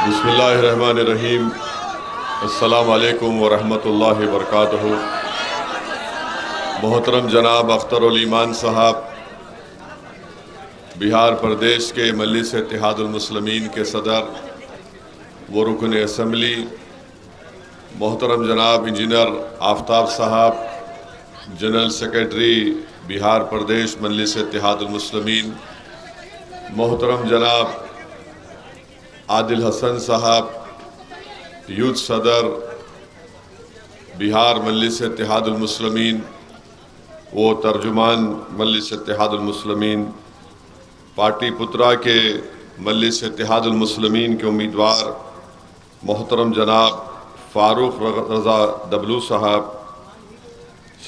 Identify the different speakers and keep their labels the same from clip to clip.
Speaker 1: बिस्मिल्लाहिर्रहमानिर्रहीम। अस्सलामु अलैकुम वरहमतुल्लाहि वबरकातुहू। मोहतरम जनाब अख्तरुल ईमान साहब, बिहार प्रदेश के मजलिस इत्तेहादुल मुस्लिमीन के सदर व रुकन असम्बली, मोहतरम जनाब इंजीनियर आफ्ताब साहब, जनरल सेक्रेटरी बिहार प्रदेश मजलिस इत्तेहादुल मुस्लिमीन, मोहतरम जनाब आदिल हसन साहब, यूथ सदर बिहार मजलिस इत्तेहादुल मुस्लिमीन व तर्जुमान मजलिस इत्तेहादुल मुस्लिमीन, पार्टी पुत्रा के मजलिस इत्तेहादुल मुस्लिमीन के उम्मीदवार मोहतरम जनाब फ़ारूक रज़ा दबलू साहब,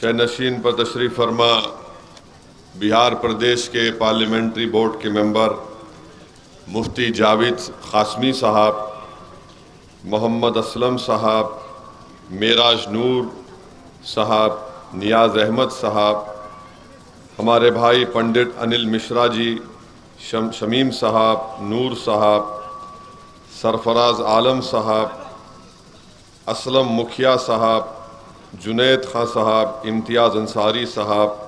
Speaker 1: शहनशीन पर तशरीफ़ फरमा बिहार प्रदेश के पार्लियामेंट्री बोर्ड के मेंबर मुफ्ती जावेद क़ासमी साहब, मोहम्मद असलम साहब, मेराज नूर साहब, नियाज़ अहमद साहब, हमारे भाई पंडित अनिल मिश्रा जी, शमीम साहब, नूर साहब, सरफराज आलम साहब, असलम मुखिया साहब, जुनैद खां साहब, इम्तियाज़ अंसारी साहब,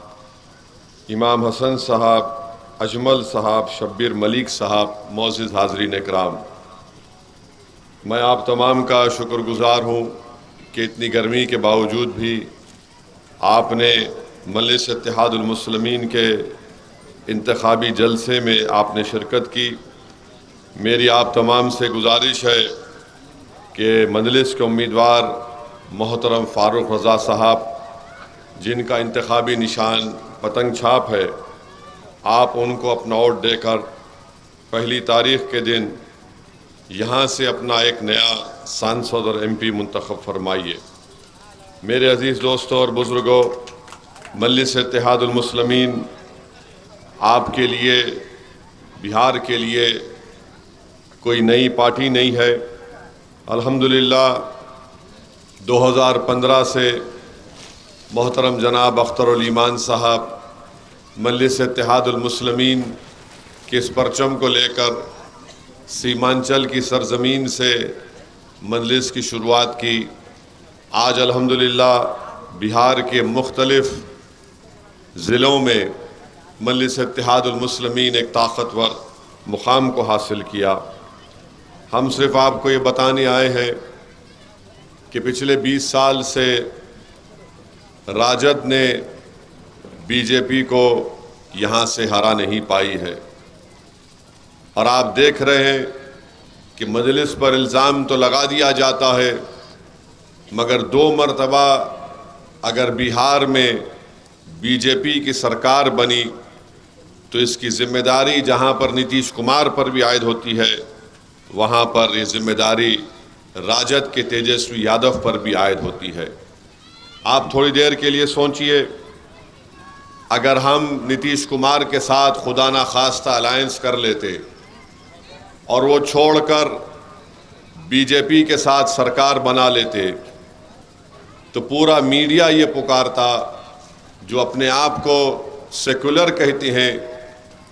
Speaker 1: इमाम हसन साहब, अजमल साहब, शब्बीर मलिक साहब, मोअज़्ज़िज़ हाज़रीन इकराम, मैं आप तमाम का शुक्रगुज़ार हूँ कि इतनी गर्मी के बावजूद भी आपने मजलिस इत्तेहादुल मुस्लिमीन के इंतखाबी जलसे में आपने शिरकत की। मेरी आप तमाम से गुजारिश है कि मजलिस के उम्मीदवार मोहतरम फ़ारूक रज़ा साहब, जिनका इंतखाबी निशान पतंग छाप है, आप उनको अपना वोट देकर पहली तारीख़ के दिन यहाँ से अपना एक नया सांसद और MP मुंतखब फरमाइए। मेरे अज़ीज़ दोस्तों और बुज़ुर्गों, मजलिस इत्तेहादुल मुस्लिमीन आपके लिए, बिहार के लिए कोई नई पार्टी नहीं है। अल्हम्दुलिल्लाह 2015 से मोहतरम जनाब अख्तरुल ईमान साहब मजलिस इत्तेहादुल मुस्लिमीन के इस परचम को लेकर सीमांचल की सरज़मीन से मजलिस की शुरुआत की। आज अल्हम्दुलिल्लाह बिहार के मुख्तलिफ़ ज़िलों में मजलिस इत्तेहादुल मुस्लिमीन एक ताकतवर मुकाम को हासिल किया। हम सिर्फ़ आपको ये बताने आए हैं कि पिछले 20 साल से राजद ने BJP को यहाँ से हरा नहीं पाई है, और आप देख रहे हैं कि मजलिस पर इल्ज़ाम तो लगा दिया जाता है, मगर 2 मरतबा अगर बिहार में BJP की सरकार बनी तो इसकी ज़िम्मेदारी जहाँ पर नीतीश कुमार पर भी आयद होती है, वहाँ पर ये ज़िम्मेदारी राजद के तेजस्वी यादव पर भी आयद होती है। आप थोड़ी देर के लिए सोचिए, अगर हम नीतीश कुमार के साथ खुदा ना खास्ता अलायंस कर लेते और वो छोड़कर BJP के साथ सरकार बना लेते, तो पूरा मीडिया ये पुकारता, जो अपने आप को सेकुलर कहते हैं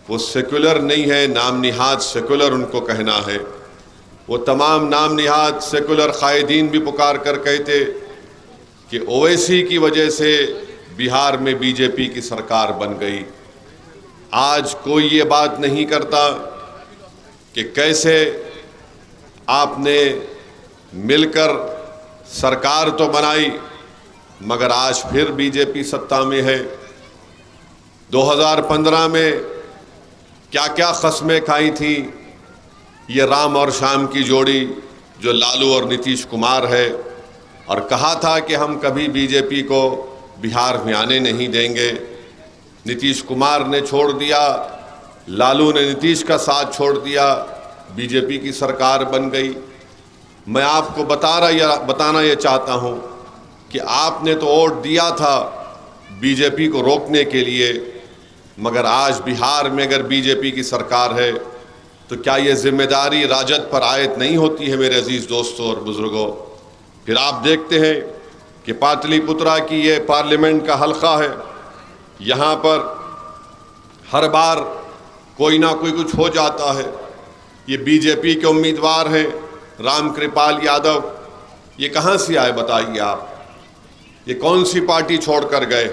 Speaker 1: वो सेकुलर नहीं है, नाम निहाद सेकुलर उनको कहना है। वो तमाम नाम निहाद सेकुलर कायदीन भी पुकार कर कहते कि ओवैसी की वजह से बिहार में BJP की सरकार बन गई। आज कोई ये बात नहीं करता कि कैसे आपने मिलकर सरकार तो बनाई, मगर आज फिर BJP सत्ता में है। 2015 में क्या क्या कस्में खाई थी ये राम और श्याम की जोड़ी, जो लालू और नीतीश कुमार है, और कहा था कि हम कभी BJP को बिहार में आने नहीं देंगे। नीतीश कुमार ने छोड़ दिया, लालू ने नीतीश का साथ छोड़ दिया, BJP की सरकार बन गई। मैं आपको बताना ये चाहता हूँ कि आपने तो वोट दिया था BJP को रोकने के लिए, मगर आज बिहार में अगर BJP की सरकार है तो क्या ये जिम्मेदारी राजद पर आयद नहीं होती है? मेरे अजीज़ दोस्तों और बुज़ुर्गों, फिर आप देखते हैं कि पाटलिपुत्रा की ये पार्लियामेंट का हल्का है, यहाँ पर हर बार कोई ना कोई कुछ हो जाता है। ये बीजेपी के उम्मीदवार हैं, राम कृपाल यादव, ये कहाँ से आए बताइए आप? ये कौन सी पार्टी छोड़कर गए?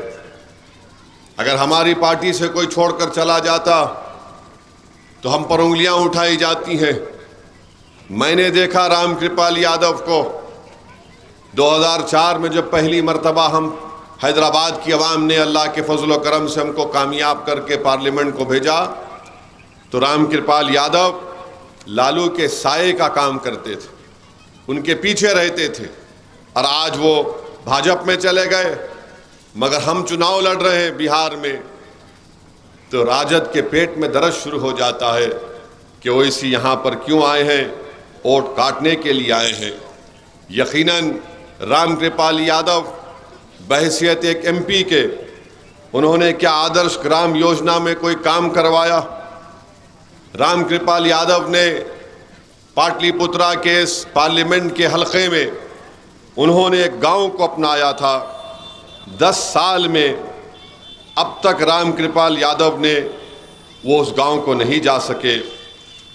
Speaker 1: अगर हमारी पार्टी से कोई छोड़कर चला जाता तो हम पर उंगलियां उठाई जाती हैं। मैंने देखा राम कृपाल यादव को 2004 में जब पहली मर्तबा हम हैदराबाद की आवाम ने अल्लाह के फजल करम से हमको कामयाब करके पार्लियामेंट को भेजा, तो राम कृपाल यादव लालू के साये का काम करते थे, उनके पीछे रहते थे, और आज वो भाजपा में चले गए। मगर हम चुनाव लड़ रहे हैं बिहार में, तो राजद के पेट में दर्द शुरू हो जाता है कि ओवैसी यहाँ पर क्यों आए हैं? वोट काटने के लिए आए हैं। यकीनन राम कृपाल यादव बहैसियत एक MP के, उन्होंने क्या आदर्श ग्राम योजना में कोई काम करवाया? राम कृपाल यादव ने पाटलिपुत्रा के इस पार्लियामेंट के हलके में उन्होंने एक गांव को अपनाया था। 10 साल में अब तक राम कृपाल यादव ने वो उस गांव को नहीं जा सके।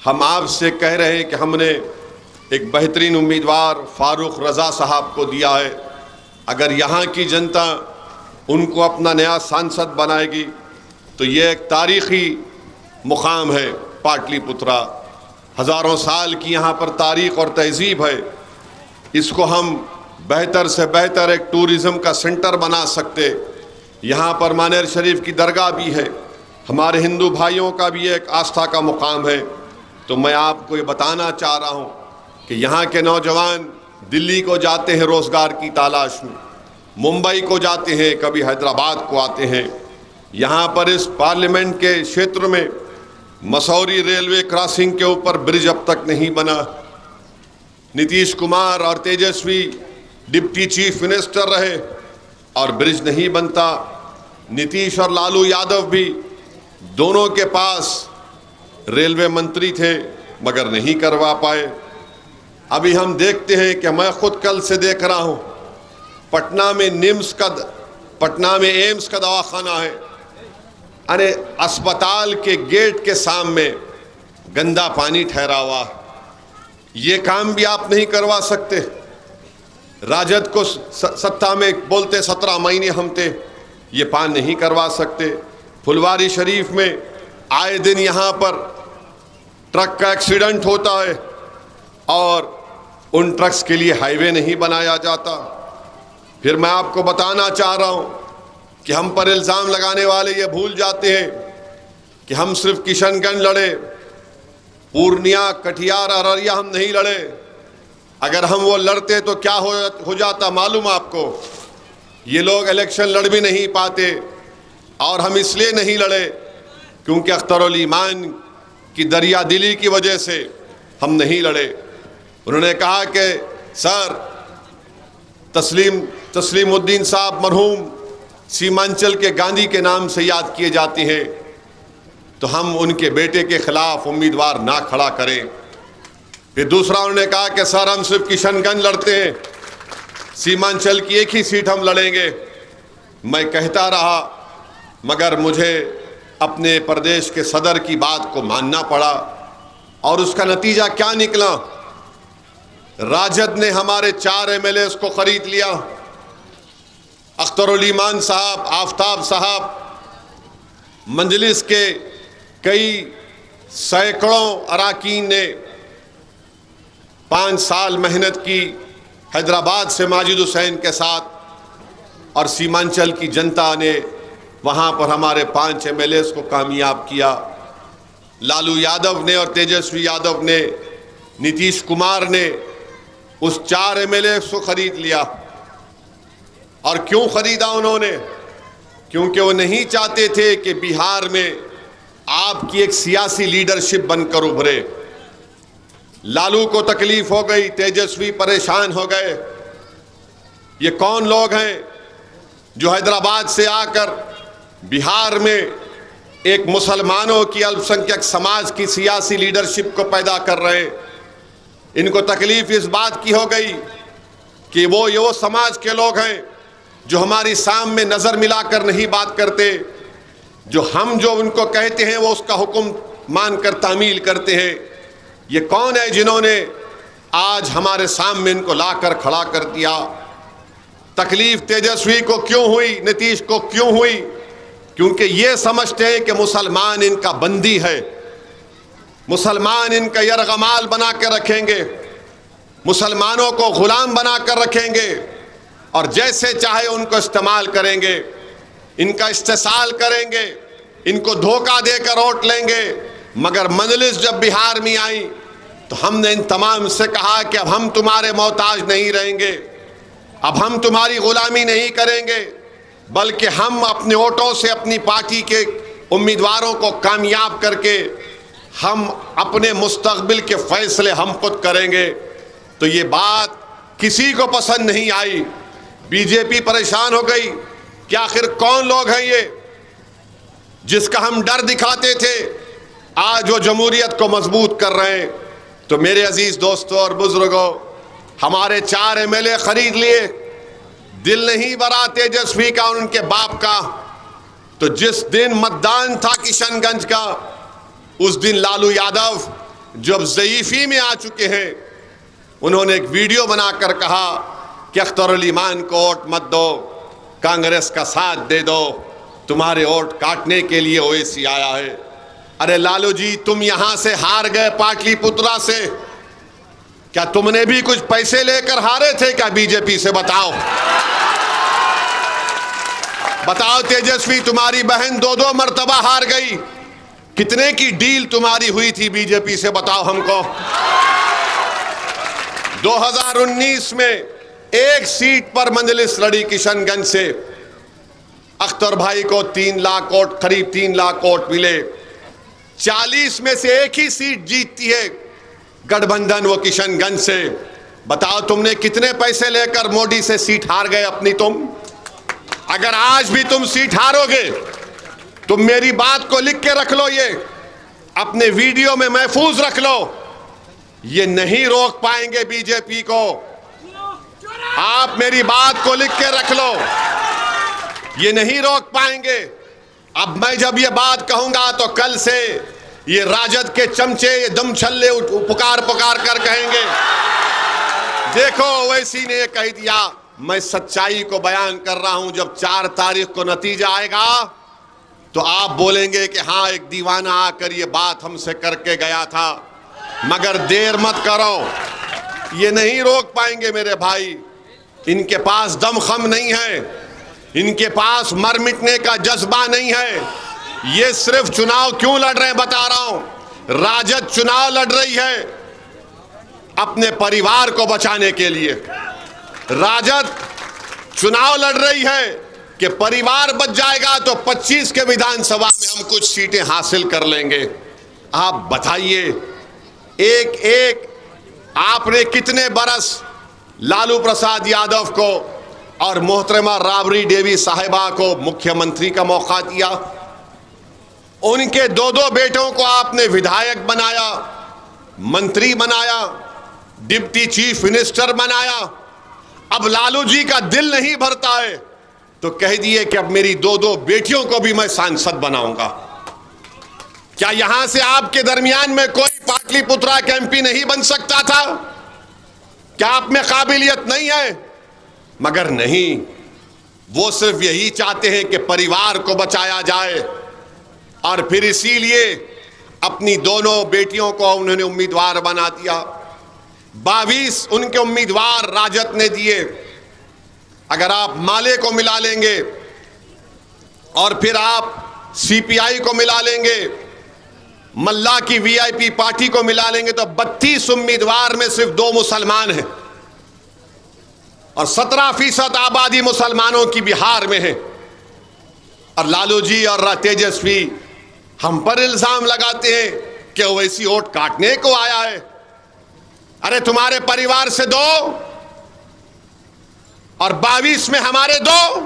Speaker 1: हम आपसे कह रहे हैं कि हमने एक बेहतरीन उम्मीदवार फारूक रज़ा साहब को दिया है। अगर यहाँ की जनता उनको अपना नया सांसद बनाएगी तो ये एक तारीख़ी मुकाम है। पाटलिपुत्रा हज़ारों साल की यहाँ पर तारीख़ और तहज़ीब है, इसको हम बेहतर से बेहतर एक टूरिज़म का सेंटर बना सकते। यहाँ पर मानेर शरीफ की दरगाह भी है, हमारे हिंदू भाइयों का भी एक आस्था का मुकाम है। तो मैं आपको ये बताना चाह रहा हूँ कि यहाँ के नौजवान दिल्ली को जाते हैं रोज़गार की तलाश में, मुंबई को जाते हैं, कभी हैदराबाद को आते हैं। यहाँ पर इस पार्लियामेंट के क्षेत्र में मसौरी रेलवे क्रॉसिंग के ऊपर ब्रिज अब तक नहीं बना। नीतीश कुमार और तेजस्वी डिप्टी चीफ मिनिस्टर रहे और ब्रिज नहीं बनता। नीतीश और लालू यादव भी दोनों के पास रेलवे मंत्री थे मगर नहीं करवा पाए। अभी हम देखते हैं कि मैं खुद कल से देख रहा हूं, पटना में एम्स का दवाखाना है, अरे अस्पताल के गेट के सामने गंदा पानी ठहरा हुआ। ये काम भी आप नहीं करवा सकते। राजद को सत्ता में बोलते 17 महीने हम थे, ये पान नहीं करवा सकते। फुलवारी शरीफ में आए दिन यहाँ पर ट्रक का एक्सीडेंट होता है और उन ट्रक्स के लिए हाईवे नहीं बनाया जाता। फिर मैं आपको बताना चाह रहा हूँ कि हम पर इल्ज़ाम लगाने वाले ये भूल जाते हैं कि हम सिर्फ किशनगंज लड़े, पूर्णिया, कटिहार, अररिया हम नहीं लड़े। अगर हम वो लड़ते तो क्या हो जाता मालूम आपको? ये लोग इलेक्शन लड़ भी नहीं पाते। और हम इसलिए नहीं लड़े क्योंकि अख्तरुल ईमान की दरिया दिली की वजह से हम नहीं लड़े। उन्होंने कहा कि सर तस्लीमुद्दीन साहब मरहूम सीमांचल के गांधी के नाम से याद किए जाते हैं, तो हम उनके बेटे के खिलाफ उम्मीदवार ना खड़ा करें। फिर दूसरा उन्होंने कहा कि सर हम सिर्फ किशनगंज लड़ते हैं, सीमांचल की एक ही सीट हम लड़ेंगे। मैं कहता रहा मगर मुझे अपने प्रदेश के सदर की बात को मानना पड़ा और उसका नतीजा क्या निकला? राजद ने हमारे 4 MLAs को खरीद लिया। अख्तरुल ईमान साहब, आफ्ताब साहब, मंजलिस के कई सैकड़ों अरकान ने 5 साल मेहनत की हैदराबाद से माजिद हुसैन के साथ, और सीमांचल की जनता ने वहाँ पर हमारे 5 MLAs को कामयाब किया। लालू यादव ने और तेजस्वी यादव ने, नीतीश कुमार ने उस 4 MLAs को खरीद लिया। और क्यों खरीदा उन्होंने? क्योंकि वो नहीं चाहते थे कि बिहार में आपकी एक सियासी लीडरशिप बनकर उभरे। लालू को तकलीफ हो गई, तेजस्वी परेशान हो गए। ये कौन लोग हैं जो हैदराबाद से आकर बिहार में एक मुसलमानों की अल्पसंख्यक समाज की सियासी लीडरशिप को पैदा कर रहे हैं? इनको तकलीफ इस बात की हो गई कि वो समाज के लोग हैं जो हमारी सामने नज़र मिलाकर नहीं बात करते, जो उनको कहते हैं वो उसका हुक्म मानकर तामील करते हैं। ये कौन है जिन्होंने आज हमारे सामने इनको लाकर खड़ा कर दिया। तकलीफ तेजस्वी को क्यों हुई, नीतीश को क्यों हुई? क्योंकि ये समझते हैं कि मुसलमान इनका बंदी है, मुसलमान इनका यरगमाल बना कर रखेंगे, मुसलमानों को गुलाम बना कर रखेंगे और जैसे चाहे उनको इस्तेमाल करेंगे, इनका इस्तेसाल करेंगे, इनको धोखा देकर वोट लेंगे। मगर मजलिस जब बिहार में आई तो हमने इन तमाम से कहा कि अब हम तुम्हारे मोहताज नहीं रहेंगे, अब हम तुम्हारी गुलामी नहीं करेंगे, बल्कि हम अपने वोटों से अपनी पार्टी के उम्मीदवारों को कामयाब करके हम अपने मुस्तकबिल के फैसले हम खुद करेंगे। तो ये बात किसी को पसंद नहीं आई। बीजेपी परेशान हो गई कि आखिर कौन लोग हैं ये जिसका हम डर दिखाते थे, आज वो जमहूरियत को मजबूत कर रहे हैं। तो मेरे अजीज दोस्तों और बुजुर्गों, हमारे 4 MLA खरीद लिए, दिल नहीं भरा तेजस्वी का और उनके बाप का। तो जिस दिन मतदान था किशनगंज का, उस दिन लालू यादव जब ज़ईफ़ी में आ चुके हैं, उन्होंने एक वीडियो बनाकर कहा कि अख्तर उल ईमान को वोट मत दो, कांग्रेस का साथ दे दो, तुम्हारे वोट काटने के लिए ओवैसी आया है। अरे लालू जी, तुम यहां से हार गए पाटलिपुत्रा से, क्या तुमने भी कुछ पैसे लेकर हारे थे क्या बीजेपी से? बताओ बताओ तेजस्वी, तुम्हारी बहन 2-2 मर्तबा हार गई, कितने की डील तुम्हारी हुई थी बीजेपी से? बताओ हमको। 2019 में 1 सीट पर मजलिस लड़ी किशनगंज से, अख्तर भाई को 3 लाख वोट, करीब 3 लाख वोट मिले। 40 में से 1 ही सीट जीतती है गठबंधन, वो किशनगंज से। बताओ तुमने कितने पैसे लेकर मोदी से सीट हार गए अपनी तुम? अगर आज भी तुम सीट हारोगे, तुम मेरी बात को लिख के रख लो, ये अपने वीडियो में महफूज रख लो, ये नहीं रोक पाएंगे बीजेपी को। आप मेरी बात को लिख के रख लो, ये नहीं रोक पाएंगे। अब मैं जब ये बात कहूंगा तो कल से ये राजद के चमचे, ये दम छल्ले पुकार पुकार कर कहेंगे, देखो ओवैसी ने कह दिया। मैं सच्चाई को बयान कर रहा हूं। जब 4 तारीख को नतीजा आएगा तो आप बोलेंगे कि हाँ, एक दीवाना आकर ये बात हमसे करके गया था। मगर देर मत करो, ये नहीं रोक पाएंगे मेरे भाई। इनके पास दमखम नहीं है, इनके पास मर मिटने का जज्बा नहीं है। ये सिर्फ चुनाव क्यों लड़ रहे हैं बता रहा हूं। राजद चुनाव लड़ रही है अपने परिवार को बचाने के लिए। राजद चुनाव लड़ रही है कि परिवार बच जाएगा तो 25 के विधानसभा में हम कुछ सीटें हासिल कर लेंगे। आप बताइए, एक एक आपने कितने बरस लालू प्रसाद यादव को और मोहतरमा राबड़ी देवी साहिबा को मुख्यमंत्री का मौका दिया। उनके 2-2 बेटों को आपने विधायक बनाया, मंत्री बनाया, डिप्टी चीफ मिनिस्टर बनाया। अब लालू जी का दिल नहीं भरता है तो कह दिए कि अब मेरी 2-2 बेटियों को भी मैं सांसद बनाऊंगा। क्या यहां से आपके दरमियान में कोई पाटलिपुत्रा का MP नहीं बन सकता था? क्या आप में काबिलियत नहीं है? मगर नहीं, वो सिर्फ यही चाहते हैं कि परिवार को बचाया जाए। और फिर इसीलिए अपनी दोनों बेटियों को उन्होंने उम्मीदवार बना दिया। 22 उनके उम्मीदवार राजद ने दिए। अगर आप माले को मिला लेंगे और फिर आप CPI को मिला लेंगे, मल्ला की VIP पार्टी को मिला लेंगे तो 32 उम्मीदवार में सिर्फ 2 मुसलमान हैं और 17% आबादी मुसलमानों की बिहार में है। और लालू जी और तेजस्वी हम पर इल्जाम लगाते हैं कि ओवैसी वोट काटने को आया है। अरे तुम्हारे परिवार से 2 और 22 में हमारे 2,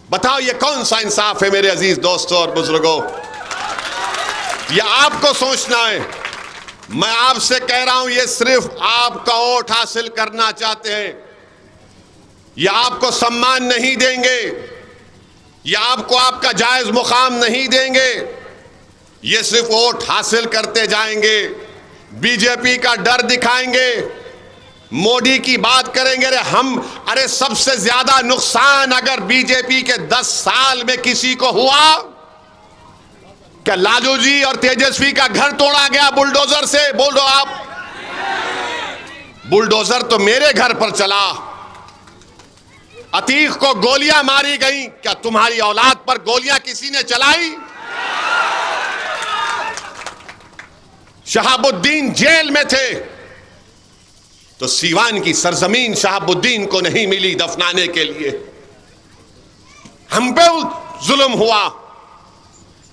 Speaker 1: बताओ ये कौन सा इंसाफ है मेरे अजीज दोस्तों और बुजुर्गों? ये आपको सोचना है। मैं आपसे कह रहा हूं, ये सिर्फ आपका वोट हासिल करना चाहते हैं। ये आपको सम्मान नहीं देंगे, ये आपको आपका जायज मुकाम नहीं देंगे। ये सिर्फ वोट हासिल करते जाएंगे, बीजेपी का डर दिखाएंगे
Speaker 2: मोदी की बात करेंगे। अरे सबसे ज्यादा नुकसान अगर बीजेपी के 10 साल में किसी को हुआ, क्या लालू जी और तेजस्वी का घर तोड़ा गया बुलडोजर से? बोलो आप। बुलडोजर तो मेरे घर पर चला। अतीक को गोलियां मारी गई, क्या तुम्हारी औलाद पर गोलियां किसी ने चलाई? शहाबुद्दीन जेल में थे तो सीवान की सरजमीन शहाबुद्दीन को नहीं मिली दफनाने के लिए। हम पे जुल्म हुआ।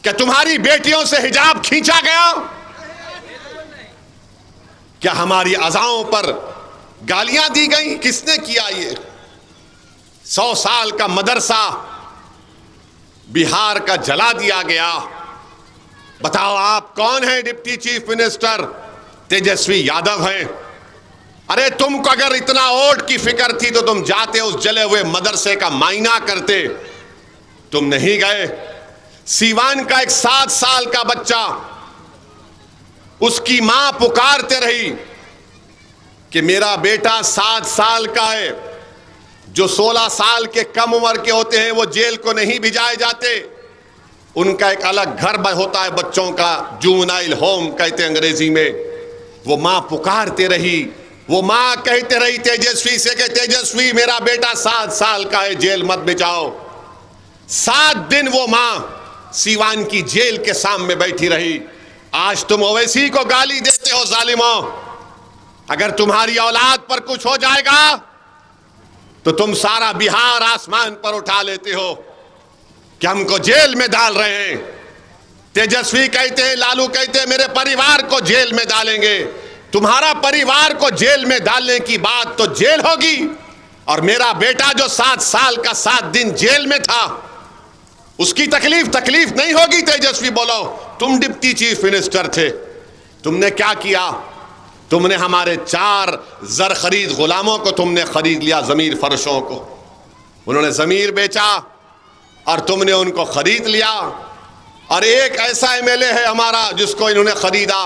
Speaker 2: क्या तुम्हारी बेटियों से हिजाब खींचा गया? क्या हमारी अज़ाओं पर गालियां दी गई? किसने किया ये? 100 साल का मदरसा बिहार का जला दिया गया। बताओ आप कौन है deputy chief minister? Tejashwi Yadav हैं। अरे तुमको अगर इतना वोट की फिक्र थी तो तुम जाते उस जले हुए मदरसे का मायना करते। तुम नहीं गए। सीवान का एक 7 साल का बच्चा, उसकी मां पुकारते रही कि मेरा बेटा 7 साल का है। जो 16 साल के कम उम्र के होते हैं वो जेल को नहीं भिजाए जाते, उनका एक अलग घर होता है बच्चों का, जुवेनाइल होम कहते हैं अंग्रेजी में। वो मां पुकारते रही, वो मां कहते रही तेजस्वी से कि तेजस्वी मेरा बेटा 7 साल का है, जेल मत भिजाओ। 7 दिन वो मां सीवान की जेल के सामने बैठी रही। आज तुम ओवैसी को गाली देते हो जालिमों। अगर तुम्हारी औलाद पर कुछ हो जाएगा तो तुम सारा बिहार आसमान पर उठा लेते हो कि हमको जेल में डाल रहे हैं। तेजस्वी कहते हैं, लालू कहते हैं मेरे परिवार को जेल में डालेंगे। तुम्हारा परिवार को जेल में डालने की बात तो जेल होगी, और मेरा बेटा जो 7 साल का 7 दिन जेल में था उसकी तकलीफ नहीं होगी? तेजस्वी बोलो। तुम डिप्टी चीफ मिनिस्टर थे, तुमने क्या किया? तुमने हमारे 4 जर खरीद गुलामों को तुमने खरीद लिया, जमीर फरोशों को। उन्होंने जमीर बेचा और तुमने उनको खरीद लिया। और एक ऐसा एमएलए है हमारा जिसको इन्होंने खरीदा,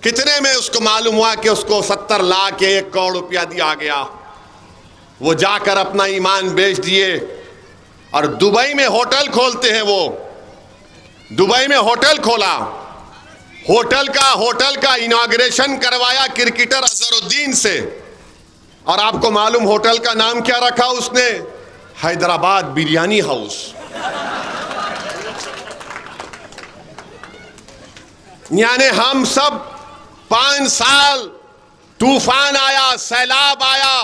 Speaker 2: कितने में? उसको मालूम हुआ कि उसको 70 लाख या 1 करोड़ रुपया दिया गया। वो जाकर अपना ईमान बेच दिए और दुबई में होटल खोलते हैं। वो दुबई में होटल खोला, होटल का इनॉग्रेशन करवाया क्रिकेटर अजहरुद्दीन से। और आपको मालूम होटल का नाम क्या रखा उसने? हैदराबाद बिरयानी हाउस। यानी हम सब 5 साल तूफान आया, सैलाब आया,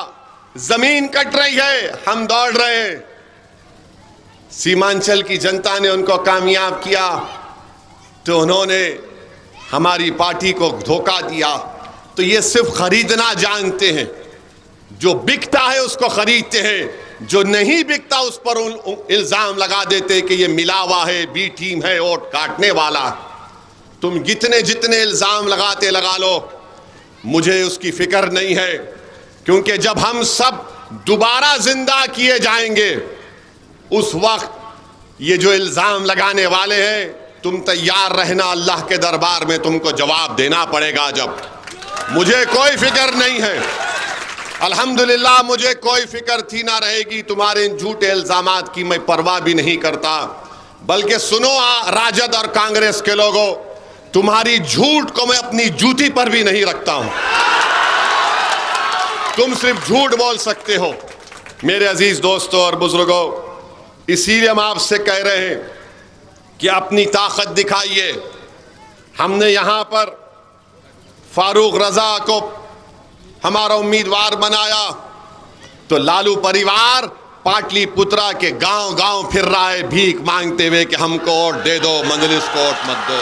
Speaker 2: जमीन कट रही है, हम दौड़ रहे हैं। सीमांचल की जनता ने उनको कामयाब किया तो उन्होंने हमारी पार्टी को धोखा दिया। तो ये सिर्फ खरीदना जानते हैं, जो बिकता है उसको खरीदते हैं, जो नहीं बिकता उस पर इल्जाम लगा देते कि ये मिला हुआ है, बी टीम है, वोट काटने वाला। तुम जितने इल्जाम लगाते लगा लो, मुझे उसकी फिक्र नहीं है, क्योंकि जब हम सब दोबारा जिंदा किए जाएंगे उस वक्त ये जो इल्जाम लगाने वाले हैं, तुम तैयार रहना, अल्लाह के दरबार में तुमको जवाब देना पड़ेगा। जब मुझे कोई फिक्र नहीं है, अल्हम्दुलिल्लाह मुझे कोई फिक्र थी ना रहेगी। तुम्हारे इन झूठे इल्जामात की मैं परवाह भी नहीं करता। बल्कि सुनो राजद और कांग्रेस के लोगों, तुम्हारी झूठ को मैं अपनी जूती पर भी नहीं रखता हूं। तुम सिर्फ झूठ बोल सकते हो। मेरे अजीज दोस्तों और बुजुर्गों, इसीलिए हम आपसे कह रहे हैं कि अपनी ताकत दिखाइए। हमने यहां पर फारूक रजा को हमारा उम्मीदवार बनाया तो लालू परिवार पाटलिपुत्रा के गांव गांव फिर रहा है भीख मांगते हुए कि हमको वोट दे दो, मजलिस को वोट मत दो।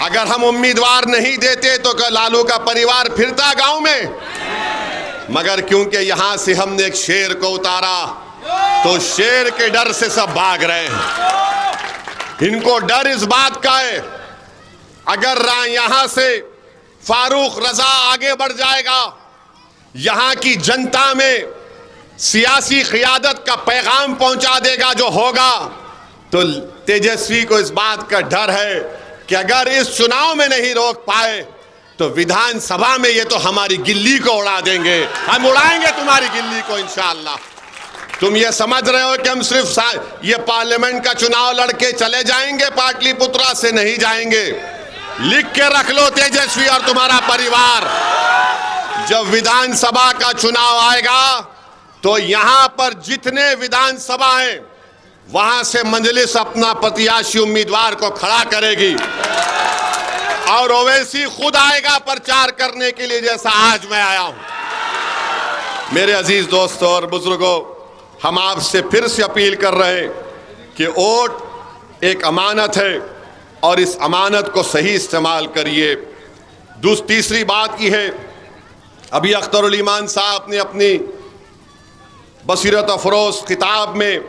Speaker 2: अगर हम उम्मीदवार नहीं देते तो क्या लालू का परिवार फिरता गांव में? मगर क्योंकि यहां से हमने एक शेर को उतारा तो शेर के डर से सब भाग रहे हैं। इनको डर इस बात का है, अगर यहां से फारूक रजा आगे बढ़ जाएगा, यहां की जनता में सियासी क़ियादत का पैगाम पहुंचा देगा जो होगा, तो तेजस्वी को इस बात का डर है कि अगर इस चुनाव में नहीं रोक पाए तो विधानसभा में ये तो हमारी गिल्ली को उड़ा देंगे, हम उड़ाएंगे तुम्हारी गिल्ली को इंशाअल्लाह। तुम ये समझ रहे हो कि हम सिर्फ ये पार्लियामेंट का चुनाव लड़के चले जाएंगे? पाटलिपुत्रा से नहीं जाएंगे। लिख के रख लो तेजस्वी और तुम्हारा परिवार, जब विधानसभा का चुनाव आएगा तो यहां पर जितने विधानसभा हैं वहां से मजलिस अपना प्रत्याशी उम्मीदवार को खड़ा करेगी और ओवैसी खुद आएगा प्रचार करने के लिए, जैसा आज मैं आया हूं। मेरे अजीज दोस्तों और बुजुर्गों, हम आपसे फिर से अपील कर रहे हैं कि वोट एक अमानत है और इस अमानत को सही इस्तेमाल करिए। तीसरी बात की है, अभी अख्तरुल ईमान साहब ने अपनी बसीरत अफरोज किताब में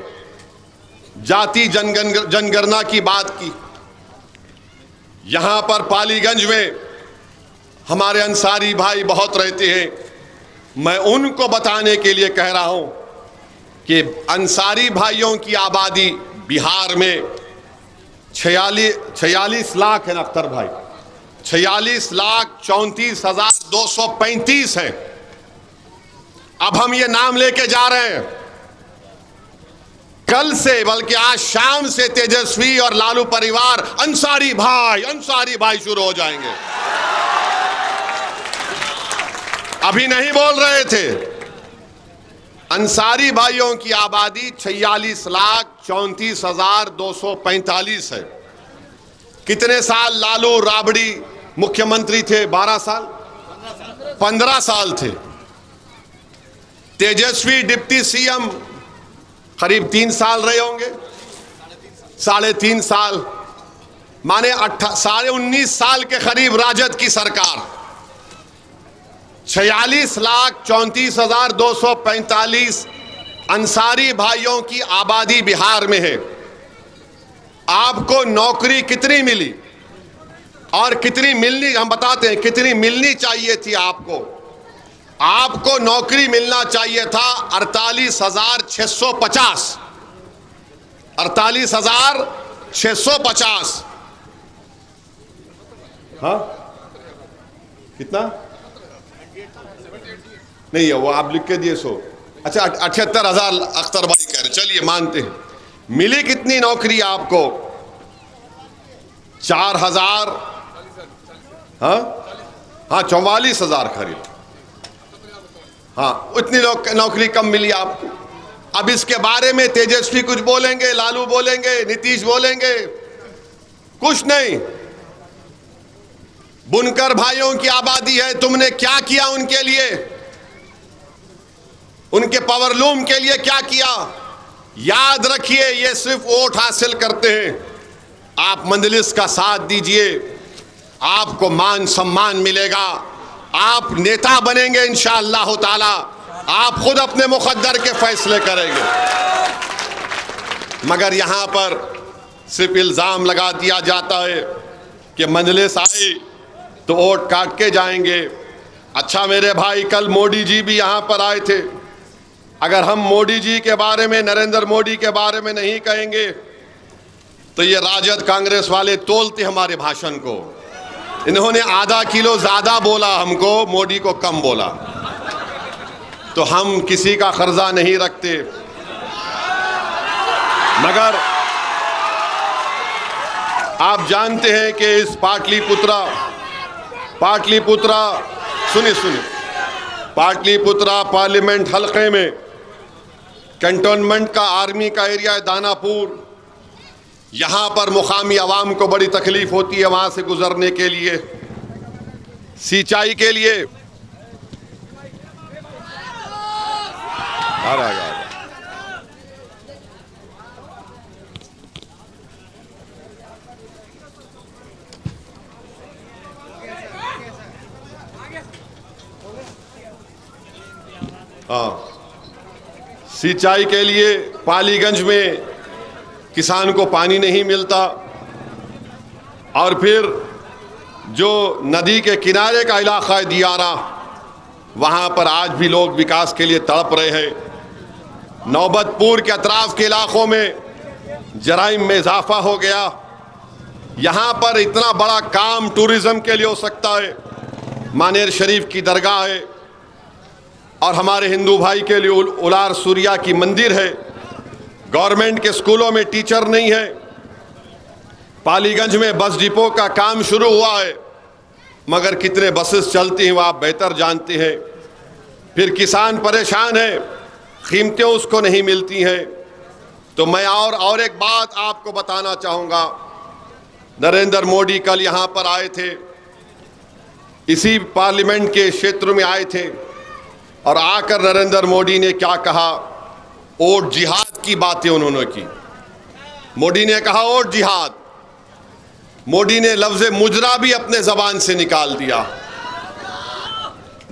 Speaker 2: जाति जनगणना की बात की। यहां पर पालीगंज में हमारे अंसारी भाई बहुत रहते हैं। मैं उनको बताने के लिए कह रहा हूं कि अंसारी भाइयों की आबादी बिहार में 46 लाख है ना अख्तर भाई, 46,34,235 है। अब हम ये नाम लेके जा रहे हैं, कल से बल्कि आज शाम से तेजस्वी और लालू परिवार अंसारी भाई शुरू हो जाएंगे। अभी नहीं बोल रहे थे। अंसारी भाइयों की आबादी 46,34,245 है। कितने साल लालू राबड़ी मुख्यमंत्री थे? 12 साल, 15 साल थे। तेजस्वी डिप्टी सीएम करीब 3 साल रहे होंगे, 3.5 साल, माने 19 साल के करीब राजद की सरकार। 46,34,245 अंसारी भाइयों की आबादी बिहार में है। आपको नौकरी कितनी मिली और कितनी मिलनी, हम बताते हैं कितनी मिलनी चाहिए थी आपको। आपको नौकरी मिलना चाहिए था 48,650, 48,650। हाँ कितना नहीं है वो, आप लिख के दिए 100। अच्छा 78,000 अख्तर भाई कह रहे, चलिए मानते हैं। मिली कितनी नौकरी आपको? 4,000, हाँ 44,000 खरीद, हाँ इतनी नौकरी कम मिली आपको। अब इसके बारे में तेजस्वी कुछ बोलेंगे, लालू बोलेंगे, नीतीश बोलेंगे? कुछ नहीं। बुनकर भाइयों की आबादी है, तुमने क्या किया उनके लिए? उनके पावरलूम के लिए क्या किया? याद रखिए, ये सिर्फ वोट हासिल करते हैं। आप मंजलिस का साथ दीजिए, आपको मान सम्मान मिलेगा, आप नेता बनेंगे इंशाअल्लाह ताला। आप खुद अपने मुकद्दर के फैसले करेंगे। मगर यहां पर सिर्फ इल्जाम लगा दिया जाता है कि मंजलिस आई तो वोट काट के जाएंगे। अच्छा मेरे भाई, कल मोदी जी भी यहां पर आए थे। अगर हम मोदी जी के बारे में, नरेंद्र मोदी के बारे में नहीं कहेंगे तो ये राजद कांग्रेस वाले तोलते हमारे भाषण को। इन्होंने आधा किलो ज्यादा बोला हमको, मोदी को कम बोला। तो हम किसी का कर्जा नहीं रखते, मगर आप जानते हैं कि इस पाटलिपुत्रा सुनिए पाटलिपुत्रा पार्लियामेंट हलके में कैंटोनमेंट का आर्मी का एरिया है दानापुर। यहां पर मुकामी आवाम को बड़ी तकलीफ होती है वहां से गुजरने के लिए, सिंचाई के लिए। हाँ, सिंचाई के लिए पालीगंज में किसान को पानी नहीं मिलता। और फिर जो नदी के किनारे का इलाका है दियारा, वहाँ पर आज भी लोग विकास के लिए तड़प रहे हैं। नौबतपुर के अतराफ के इलाकों में जराइम में इजाफा हो गया। यहाँ पर इतना बड़ा काम टूरिज्म के लिए हो सकता है, मानेर शरीफ की दरगाह है और हमारे हिंदू भाई के लिए उलार सूर्या की मंदिर है। गवर्नमेंट के स्कूलों में टीचर नहीं है। पालीगंज में बस डिपो का काम शुरू हुआ है, मगर कितने बसेस चलती हैं वो आप बेहतर जानते हैं। फिर किसान परेशान है, कीमतें उसको नहीं मिलती हैं। तो मैं और एक बात आपको बताना चाहूँगा। नरेंद्र मोदी कल यहाँ पर आए थे, इसी पार्लियामेंट के क्षेत्र में आए थे, और आकर नरेंद्र मोदी ने क्या कहा, वोट जिहाद की बातें उन्होंने की। मोदी ने कहा वोट जिहाद। मोदी ने लफ्ज़ मुजरा भी अपने ज़बान से निकाल दिया।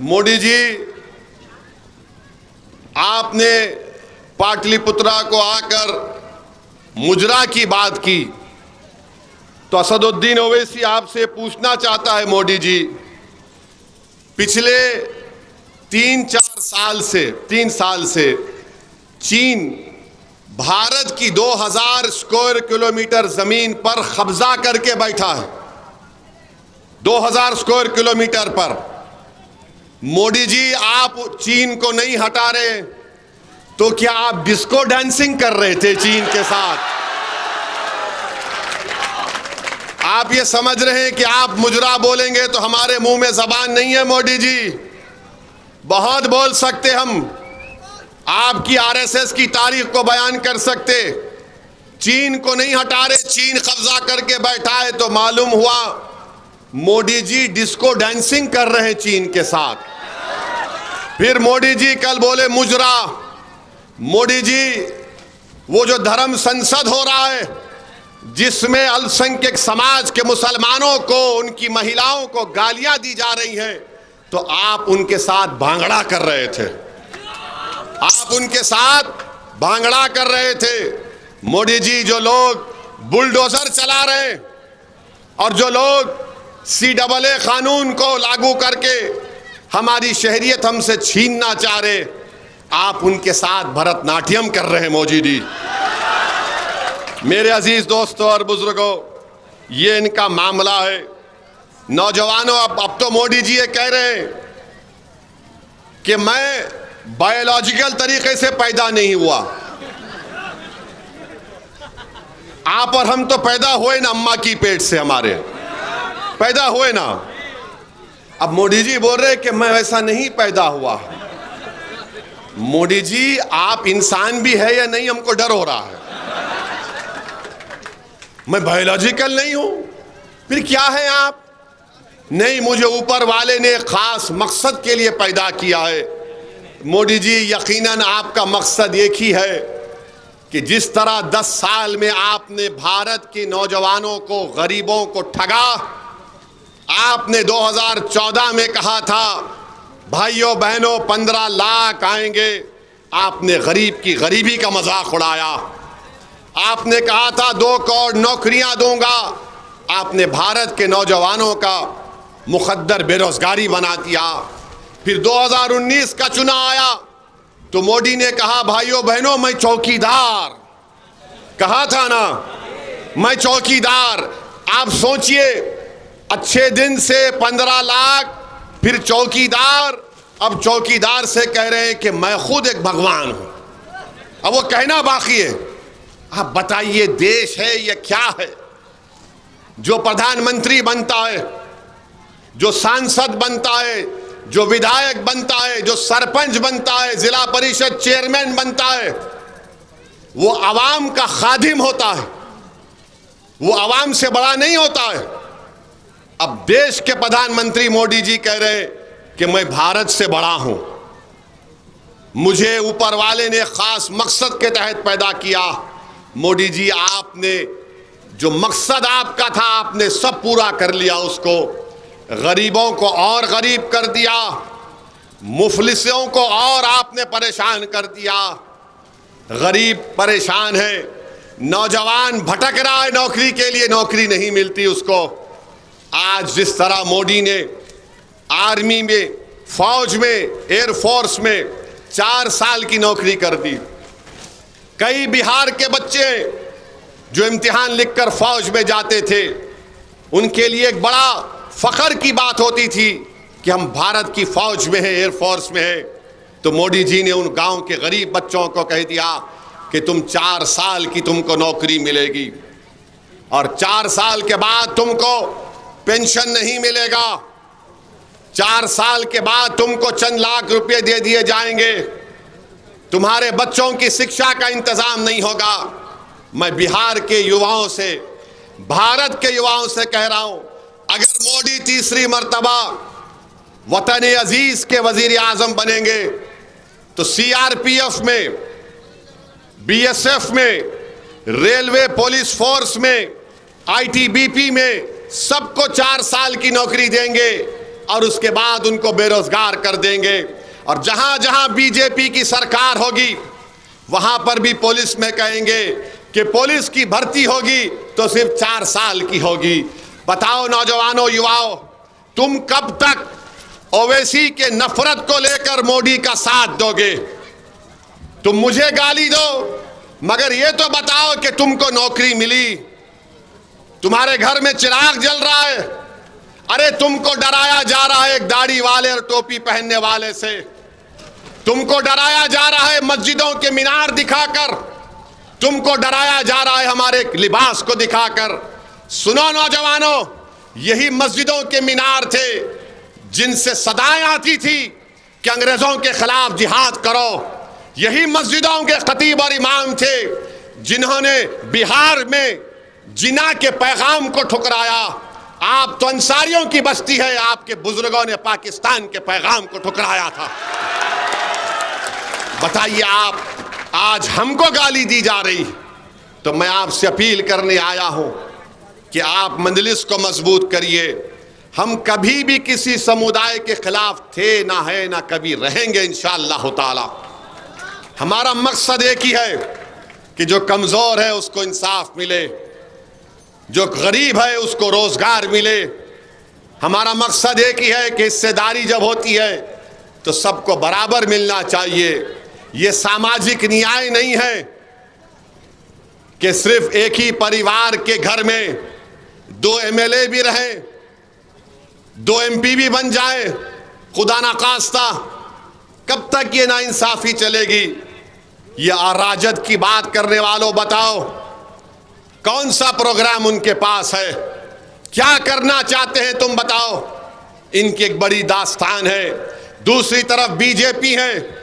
Speaker 2: मोदी जी, आपने पाटलिपुत्रा को आकर मुजरा की बात की, तो असदुद्दीन ओवैसी आपसे पूछना चाहता है मोदी जी, पिछले 3 साल से चीन भारत की 2000 स्क्वायर किलोमीटर जमीन पर कब्जा करके बैठा है। 2000 स्क्वायर किलोमीटर पर। मोदी जी, आप चीन को नहीं हटा रहे, तो क्या आप डिस्को डांसिंग कर रहे थे चीन के साथ? आप ये समझ रहे हैं कि आप मुजरा बोलेंगे तो हमारे मुंह में जबान नहीं है। मोदी जी, बहुत बोल सकते हम, आपकी आरएसएस की तारीख को बयान कर सकते। चीन को नहीं हटा रहे, चीन कब्जा करके बैठा है, तो मालूम हुआ मोदी जी डिस्को डांसिंग कर रहे हैं चीन के साथ। फिर मोदी जी कल बोले मुजरा। मोदी जी, वो जो धर्म संसद हो रहा है, जिसमें अल्पसंख्यक समाज के मुसलमानों को, उनकी महिलाओं को गालियां दी जा रही हैं, तो आप उनके साथ भांगड़ा कर रहे थे। आप उनके साथ भांगड़ा कर रहे थे। मोदी जी, जो लोग बुलडोजर चला रहे हैं और जो लोग CAA कानून को लागू करके हमारी शहरियत हमसे छीनना चाह रहे, आप उनके साथ भरतनाट्यम कर रहे हैं। मोदी जी, मेरे अजीज दोस्तों और बुजुर्गों, ये इनका मामला है। नौजवानों, अब तो मोदी जी ये कह रहे हैं कि मैं बायोलॉजिकल तरीके से पैदा नहीं हुआ। आप और हम तो पैदा हुए ना अम्मा की पेट से, हमारे पैदा हुए ना। अब मोदी जी बोल रहे कि मैं वैसा नहीं पैदा हुआ। मोदी जी, आप इंसान भी है या नहीं, हमको डर हो रहा है। मैं बायोलॉजिकल नहीं हूं, फिर क्या है आप? नहीं, मुझे ऊपर वाले ने खास मकसद के लिए पैदा किया है। मोदी जी, यकीनन आपका मकसद एक ही है कि जिस तरह 10 साल में आपने भारत के नौजवानों को, गरीबों को ठगा। आपने 2014 में कहा था भाइयों बहनों 15 लाख आएंगे, आपने गरीब की गरीबी का मजाक उड़ाया। आपने कहा था 2 करोड़ नौकरियां दूंगा, आपने भारत के नौजवानों का मुखद्दर बेरोजगारी बना दिया। फिर 2019 का चुनाव आया तो मोदी ने कहा भाइयों बहनों मैं चौकीदार, कहा था ना, मैं चौकीदार। आप सोचिए, अच्छे दिन से 15 लाख, फिर चौकीदार, अब चौकीदार से कह रहे हैं कि मैं खुद एक भगवान हूं। अब वो कहना बाकी है। आप बताइए, देश है ये क्या है? जो प्रधानमंत्री बनता है, जो सांसद बनता है, जो विधायक बनता है, जो सरपंच बनता है, जिला परिषद चेयरमैन बनता है, वो आवाम का खादिम होता है, वो आवाम से बड़ा नहीं होता है। अब देश के प्रधानमंत्री मोदी जी कह रहे कि मैं भारत से बड़ा हूं, मुझे ऊपर वाले ने खास मकसद के तहत पैदा किया। मोदी जी, आपने जो मकसद आपका था, आपने सब पूरा कर लिया उसको। गरीबों को और गरीब कर दिया, मुफलिसों को और आपने परेशान कर दिया। गरीब परेशान है, नौजवान भटक रहा है नौकरी के लिए, नौकरी नहीं मिलती उसको। आज जिस तरह मोदी ने आर्मी में, फौज में, एयरफोर्स में 4 साल की नौकरी कर दी। कई बिहार के बच्चे जो इम्तिहान लिखकर फौज में जाते थे, उनके लिए एक बड़ा फख्र की बात होती थी कि हम भारत की फौज में हैं, एयरफोर्स में हैं, तो मोदी जी ने उन गांव के गरीब बच्चों को कह दिया कि तुम 4 साल की तुमको नौकरी मिलेगी और 4 साल के बाद तुमको पेंशन नहीं मिलेगा, 4 साल के बाद तुमको चंद लाख रुपए दे दिए जाएंगे, तुम्हारे बच्चों की शिक्षा का इंतजाम नहीं होगा। मैं बिहार के युवाओं से, भारत के युवाओं से कह रहा हूं, अगर मोदी तीसरी मर्तबा वतन अजीज के वजीर आजम बनेंगे तो सीआरपीएफ में, बीएसएफ में, रेलवे पुलिस फोर्स में, आईटीबीपी में सबको 4 साल की नौकरी देंगे और उसके बाद उनको बेरोजगार कर देंगे। और जहां जहां बीजेपी की सरकार होगी वहां पर भी पुलिस में कहेंगे कि पुलिस की भर्ती होगी तो सिर्फ 4 साल की होगी। बताओ नौजवानों, युवाओं, तुम कब तक ओवैसी के नफरत को लेकर मोदी का साथ दोगे? तुम मुझे गाली दो, मगर ये तो बताओ कि तुमको नौकरी मिली, तुम्हारे घर में चिराग जल रहा है। अरे तुमको डराया जा रहा है एक दाढ़ी वाले और टोपी पहनने वाले से, तुमको डराया जा रहा है मस्जिदों के मीनार दिखाकर, तुमको डराया जा रहा है हमारे लिबास को दिखाकर। सुनो नौजवानों, यही मस्जिदों के मीनार थे जिनसे सदाएं आती थी कि अंग्रेजों के खिलाफ जिहाद करो। यही मस्जिदों के खतीब और इमाम थे जिन्होंने बिहार में जिना के पैगाम को ठुकराया। आप तो अंसारियों की बस्ती है, आपके बुजुर्गों ने पाकिस्तान के पैगाम को ठुकराया था। बताइए, आप आज हमको गाली दी जा रही। तो मैं आपसे अपील करने आया हूं कि आप मजलिस को मजबूत करिए। हम कभी भी किसी समुदाय के खिलाफ थे ना है ना कभी रहेंगे इंशाअल्लाह ताला। हमारा मकसद एक ही है कि जो कमजोर है उसको इंसाफ मिले, जो गरीब है उसको रोजगार मिले। हमारा मकसद एक ही है कि हिस्सेदारी जब होती है तो सबको बराबर मिलना चाहिए। ये सामाजिक न्याय नहीं है कि सिर्फ एक ही परिवार के घर में 2 एमएलए भी रहें, 2 एमपी भी बन जाए। खुदा ना खास्ता, कब तक ये नाइंसाफी चलेगी? ये अराजक की बात करने वालों, बताओ कौन सा प्रोग्राम उनके पास है? क्या करना चाहते हैं तुम बताओ? इनकी एक बड़ी दास्तान है। दूसरी तरफ बीजेपी है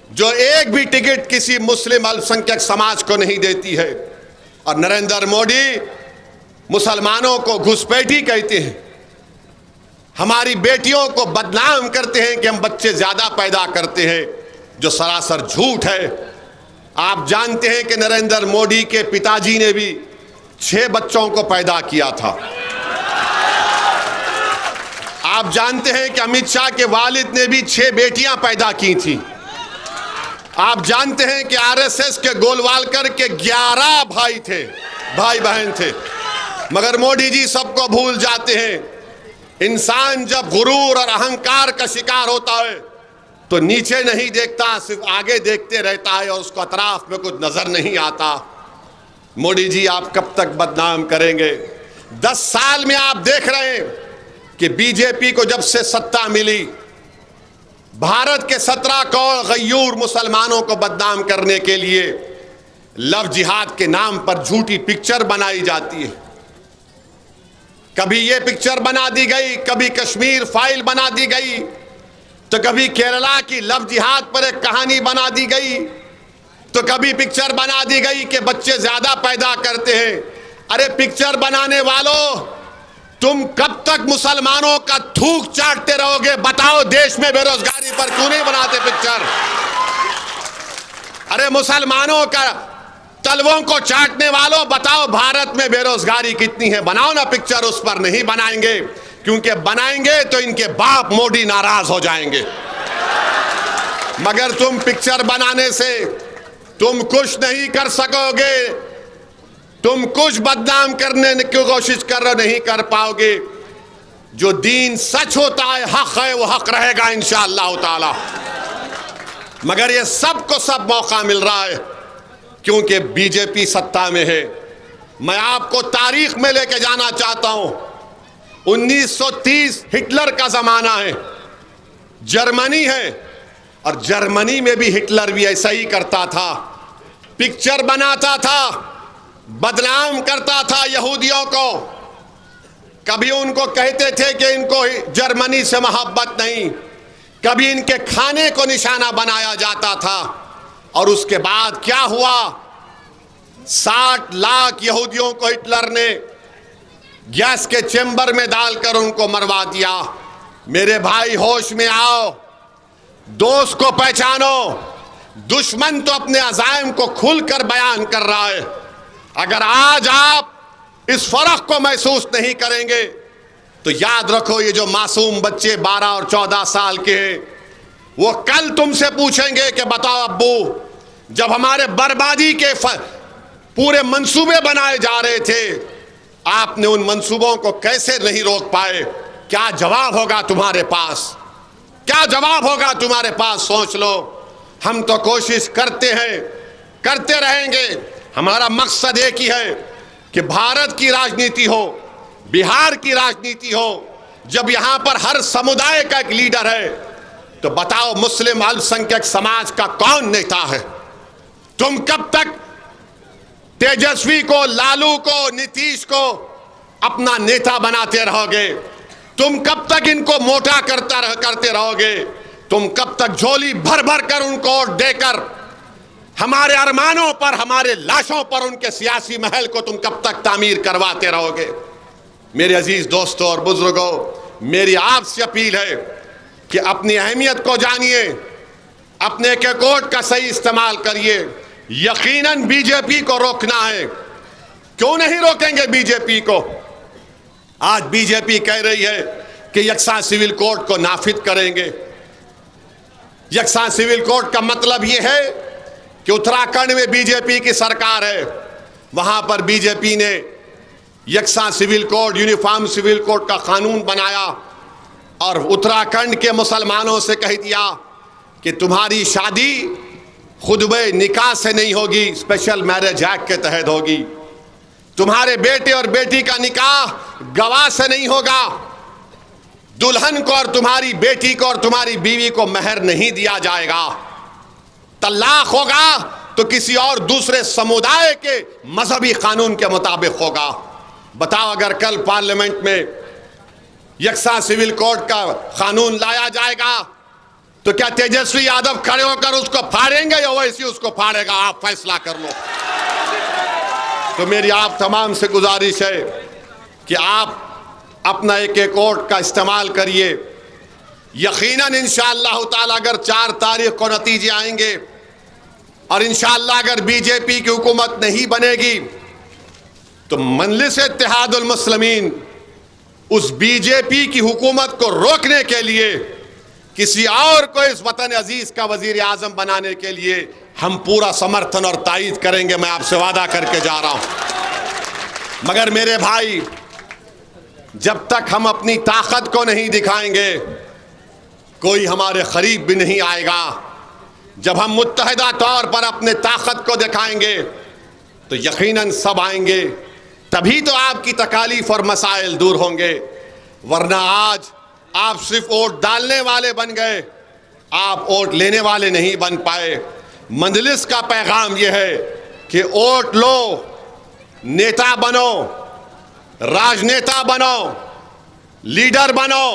Speaker 2: जो एक भी टिकट किसी मुस्लिम अल्पसंख्यक समाज को नहीं देती है। और नरेंद्र मोदी मुसलमानों को घुसपैठी कहते हैं, हमारी बेटियों को बदनाम करते हैं कि हम बच्चे ज्यादा पैदा करते हैं, जो सरासर झूठ है। आप जानते हैं कि नरेंद्र मोदी के पिताजी ने भी 6 बच्चों को पैदा किया था। आप जानते हैं कि अमित शाह के वालिद ने भी 6 बेटियां पैदा की थी। आप जानते हैं कि आरएसएस के गोलवालकर के 11 भाई थे, भाई बहन थे। मगर मोदी जी सबको भूल जाते हैं। इंसान जब गुरूर और अहंकार का शिकार होता है तो नीचे नहीं देखता, सिर्फ आगे देखते रहता है और उसको अतराफ में कुछ नजर नहीं आता। मोदी जी आप कब तक बदनाम करेंगे? 10 साल में आप देख रहे हैं कि बीजेपी को जब से सत्ता मिली, भारत के 17 करोड़ गयूर मुसलमानों को बदनाम करने के लिए लव जिहाद के नाम पर झूठी पिक्चर बनाई जाती है। कभी ये पिक्चर बना दी गई, कभी कश्मीर फाइल बना दी गई, तो कभी केरला की लव जिहाद पर एक कहानी बना दी गई, तो कभी पिक्चर बना दी गई कि बच्चे ज्यादा पैदा करते हैं। अरे पिक्चर बनाने वालों, तुम कब तक मुसलमानों का थूक चाटते रहोगे? बताओ, देश में बेरोजगारी पर क्यों नहीं बनाते पिक्चर? अरे मुसलमानों का तलवों को चाटने वालों, बताओ भारत में बेरोजगारी कितनी है? बनाओ ना पिक्चर। उस पर नहीं बनाएंगे, क्योंकि बनाएंगे तो इनके बाप मोदी नाराज हो जाएंगे। मगर तुम पिक्चर बनाने से तुम कुछ नहीं कर सकोगे। तुम कुछ बदनाम करने की कोशिश कर रहे, नहीं कर पाओगे। जो दीन सच होता है, हक है, वो हक रहेगा इंशाअल्लाह ताला। मगर ये सबको सब मौका मिल रहा है क्योंकि बीजेपी सत्ता में है। मैं आपको तारीख में लेके जाना चाहता हूं। 1930 हिटलर का जमाना है, जर्मनी है, और जर्मनी में भी हिटलर भी ऐसा ही करता था, पिक्चर बनाता था, बदनाम करता था यहूदियों को। कभी उनको कहते थे कि इनको जर्मनी से मोहब्बत नहीं, कभी इनके खाने को निशाना बनाया जाता था। और उसके बाद क्या हुआ, 60 लाख यहूदियों को हिटलर ने गैस के चेंबर में डालकर उनको मरवा दिया। मेरे भाई होश में आओ, दोस्त को पहचानो। दुश्मन तो अपने अज़ाइम को खुलकर बयान कर रहा है। अगर आज आप इस फर्क को महसूस नहीं करेंगे तो याद रखो, ये जो मासूम बच्चे 12 और 14 साल के हैं, वो कल तुमसे पूछेंगे कि बताओ अब्बू, जब हमारे बर्बादी के पूरे मंसूबे बनाए जा रहे थे, आपने उन मंसूबों को कैसे नहीं रोक पाए? क्या जवाब होगा तुम्हारे पास? क्या जवाब होगा तुम्हारे पास? सोच लो। हम तो कोशिश करते हैं, करते रहेंगे। हमारा मकसद एक ही है कि भारत की राजनीति हो, बिहार की राजनीति हो। जब यहां पर हर समुदाय का एक लीडर है, तो बताओ मुस्लिम अल्पसंख्यक समाज का कौन नेता है? तुम कब तक तेजस्वी को, लालू को, नीतीश को अपना नेता बनाते रहोगे? तुम कब तक इनको मोटा करते रहोगे? तुम कब तक झोली भर भर कर उनको वोट देकर हमारे अरमानों पर, हमारे लाशों पर उनके सियासी महल को तुम कब तक तामीर करवाते रहोगे? मेरे अजीज दोस्तों और बुजुर्गों, मेरी आपसे अपील है कि अपनी अहमियत को जानिए, अपने एक वोट का सही इस्तेमाल करिए। यकीनन बीजेपी को रोकना है। क्यों नहीं रोकेंगे बीजेपी को? आज बीजेपी कह रही है कि यकसा सिविल कोड को नाफिज करेंगे। यकसा सिविल कोड का मतलब यह है कि उत्तराखंड में बीजेपी की सरकार है, वहां पर बीजेपी ने यकसा civil code, uniform civil code का कानून बनाया और उत्तराखंड के मुसलमानों से कह दिया कि तुम्हारी शादी खुतबे निकाह से नहीं होगी, स्पेशल मैरिज एक्ट के तहत होगी। तुम्हारे बेटे और बेटी का निकाह गवाह से नहीं होगा। दुल्हन को और तुम्हारी बेटी को और तुम्हारी बीवी को मेहर नहीं दिया जाएगा। तलाक होगा तो किसी और दूसरे समुदाय के मजहबी कानून के मुताबिक होगा। बताओ, अगर कल पार्लियामेंट में यकसा सिविल कोड का कानून लाया जाएगा तो क्या तेजस्वी यादव खड़े होकर उसको फाड़ेंगे या वैसे उसको फाड़ेगा? आप फैसला कर लो। तो मेरी आप तमाम से गुजारिश है कि आप अपना एक वोट का इस्तेमाल करिए। यकीनन इंशाअल्लाह ताला अगर 4 तारीख को नतीजे आएंगे और इंशाअल्लाह अगर बीजेपी की हुकूमत नहीं बनेगी तो मजलिस इत्तेहादुल मुस्लिमीन उस बीजेपी की हुकूमत को रोकने के लिए, किसी और को इस वतन अजीज का वजीर आजम बनाने के लिए हम पूरा समर्थन और तायीद करेंगे। मैं आपसे वादा करके जा रहा हूं। मगर मेरे भाई, जब तक हम अपनी ताकत को नहीं दिखाएंगे कोई हमारे करीब भी नहीं आएगा। जब हम मुत्तहिदा तौर पर अपने ताकत को दिखाएंगे तो यकीनन सब आएंगे, तभी तो आपकी तकालीफ और मसाइल दूर होंगे। वरना आज आप सिर्फ वोट डालने वाले बन गए, आप वोट लेने वाले नहीं बन पाए। मजलिस का पैगाम यह है कि वोट लो, नेता बनो, राजनेता बनो, लीडर बनो,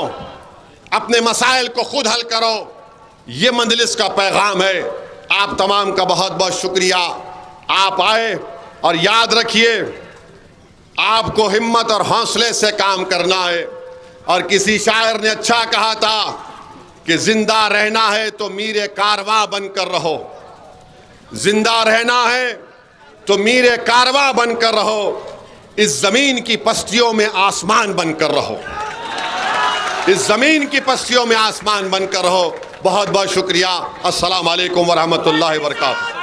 Speaker 2: अपने मसाइल को खुद हल करो। ये मजलिस का पैगाम है। आप तमाम का बहुत बहुत शुक्रिया। आप आए और याद रखिए, आपको हिम्मत और हौसले से काम करना है। और किसी शायर ने अच्छा कहा था कि जिंदा रहना है तो मीरे कारवां बनकर रहो। जिंदा रहना है तो मीरे कारवां बनकर रहो। इस जमीन की पस्तियों में आसमान बनकर रहो। इस जमीन की पस्तियों में आसमान बनकर रहो। बहुत बहुत शुक्रिया। अस्सलाम वालेकुम व रहमतुल्लाहि व बरकातहू।